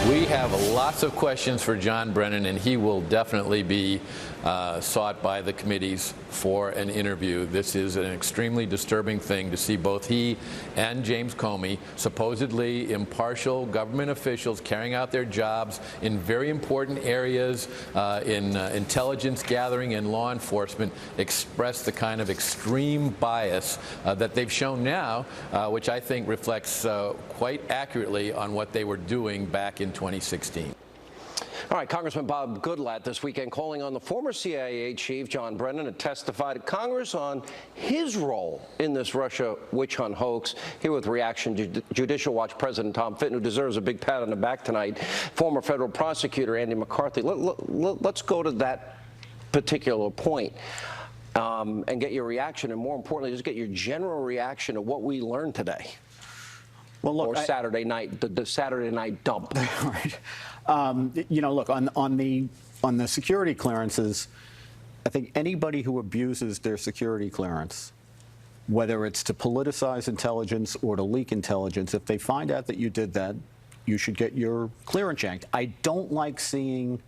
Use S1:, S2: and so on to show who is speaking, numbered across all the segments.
S1: We have lots of questions for John Brennan, and he will definitely be sought by the committees for an interview. This is an extremely disturbing thing to see both he and James Comey, supposedly impartial government officials carrying out their jobs in very important areas in intelligence gathering and law enforcement, express the kind of extreme bias that they've shown now, which I think reflects quite accurately on what they were doing back in 2016.
S2: All right, Congressman Bob Goodlatte this weekend calling on the former CIA chief, John Brennan, to testify to Congress on his role in this Russia witch hunt hoax. Here with reaction to Judicial Watch President Tom Fitton, who deserves a big pat on the back tonight, former federal prosecutor Andy McCarthy. Let's go to that particular point and get your reaction, and more importantly, just get your general reaction to what we learned today. Well, look, or Saturday night, the Saturday night dump.
S3: Right. You know, look, on the security clearances, I think anybody who abuses their security clearance, whether it's to politicize intelligence or to leak intelligence, if they find out that you did that, you should get your clearance yanked. I don't like seeing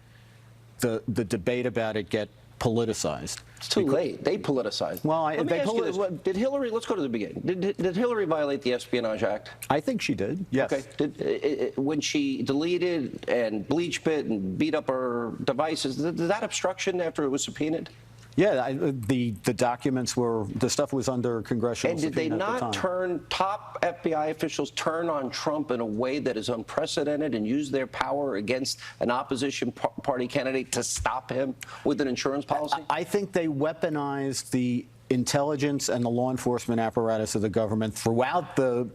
S3: the debate about it get politicized.
S2: It's too late. They politicized.
S3: Well,
S2: let me ask you this. Did Hillary, let's go to the beginning. Did Hillary violate the Espionage Act?
S3: I think she did, yes.
S2: Okay. When she deleted and bleach bit and beat up her devices, did that obstruction after it was subpoenaed?
S3: Yeah, the documents were, the stuff was under congressional subpoena.
S2: And did they not turn, top FBI officials turn on Trump in a way that is unprecedented and use their power against an opposition party candidate to stop him with an insurance policy?
S3: I think they weaponized the intelligence and the law enforcement apparatus of the government throughout the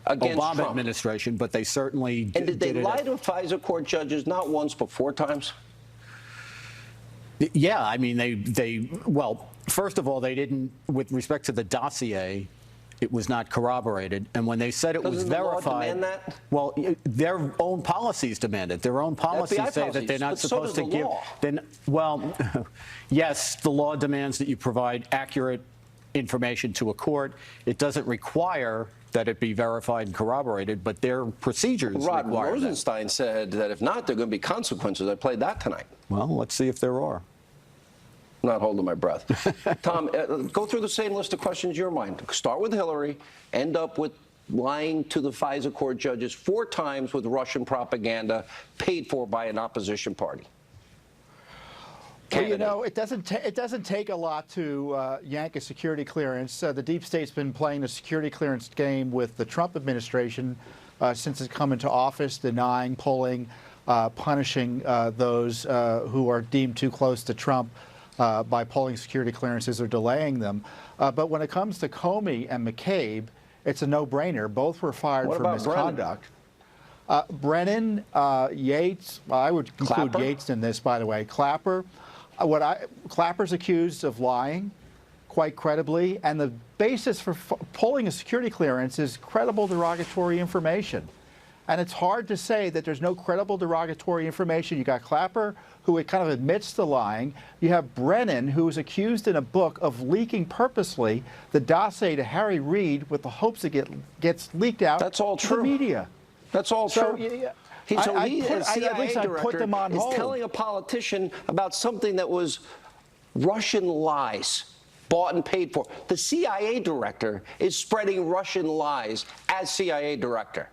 S3: Obama Trump administration, but they certainly
S2: did. And did they lie to FISA court judges not once but 4 times?
S3: Yeah, I mean, well, first of all, they didn't, with respect to the dossier, it was not corroborated. And when they said it was verified,
S2: law demand that?
S3: Well, their own policies demand it. Their own policies say that they're not supposed to give. Then, well, yes, the law demands that you provide accurate information to a court. It doesn't require that it be verified and corroborated, but their procedures require that.
S2: Rod Rosenstein said that if not, there are going to be consequences. I played that tonight.
S3: Well, let's see if there are.
S2: I'm not holding my breath. Tom, go through the same list of questions in your mind. Start with Hillary, end up with lying to the FISA court judges 4 times with Russian propaganda paid for by an opposition party.
S4: Well, you know, it doesn't take a lot to yank a security clearance. The deep state's been playing the security clearance game with the Trump administration since it's come into office, denying, pulling, punishing those who are deemed too close to Trump by pulling security clearances or delaying them. But when it comes to Comey and McCabe, it's a no-brainer. Both were fired for misconduct. Brennan, Yates, well, I would include
S2: Clapper?
S4: Yates in this, by the way. Clapper. Clapper's accused of lying, quite credibly, and the basis for pulling a security clearance is credible derogatory information. And it's hard to say that there's no credible derogatory information. You got Clapper, who kind of admits to lying. You have Brennan, who is accused in a book of leaking purposely the dossier to Harry Reid with the hopes that it gets leaked out to the media.
S2: That's all true. As CIA director, is telling a politician about something that was Russian lies, bought and paid for. The CIA director is spreading Russian lies as CIA director.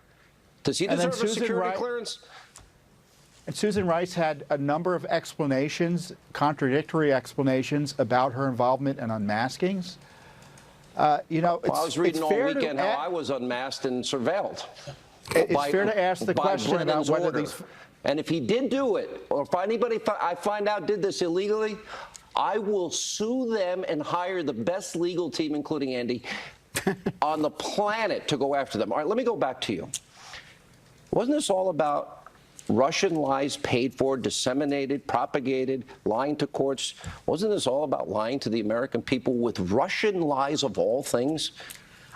S2: Does he deserve a security clearance?
S4: And Susan Rice had a number of explanations, contradictory explanations about her involvement in unmaskings. You know,
S2: I was reading all weekend how I was unmasked and surveilled.
S4: It's fair to ask the question about whether these...
S2: And if he did do it, or if anybody I find out did this illegally, I will sue them and hire the best legal team, including Andy, on the planet to go after them. All right, let me go back to you. Wasn't this all about Russian lies paid for, disseminated, propagated, lying to courts? Wasn't this all about lying to the American people with Russian lies of all things?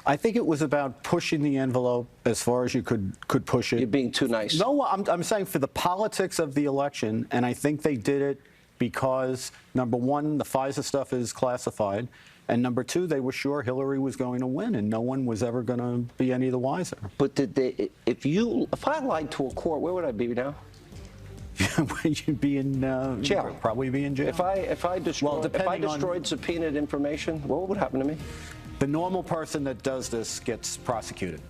S3: I think it was about pushing the envelope as far as you could push it.
S2: You're being too nice.
S3: No, I'm saying for the politics of the election, and I think they did it because, number one, the FISA stuff is classified, And number two, they were sure Hillary was going to win, and no one was ever going to be any the wiser.
S2: But did they? If I lied to a court, where would I be now?
S3: You'd be in
S2: jail.
S3: You'd probably be in jail.
S2: If I destroyed subpoenaed information, what would happen to me?
S3: The normal person that does this gets prosecuted.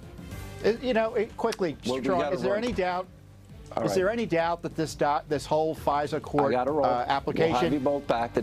S4: Quickly,
S2: Well,
S4: Strong, is there any doubt?
S2: All
S4: Is
S2: right.
S4: there any doubt that this whole FISA court
S2: I got to roll.
S4: application?
S2: We'll have you both back. The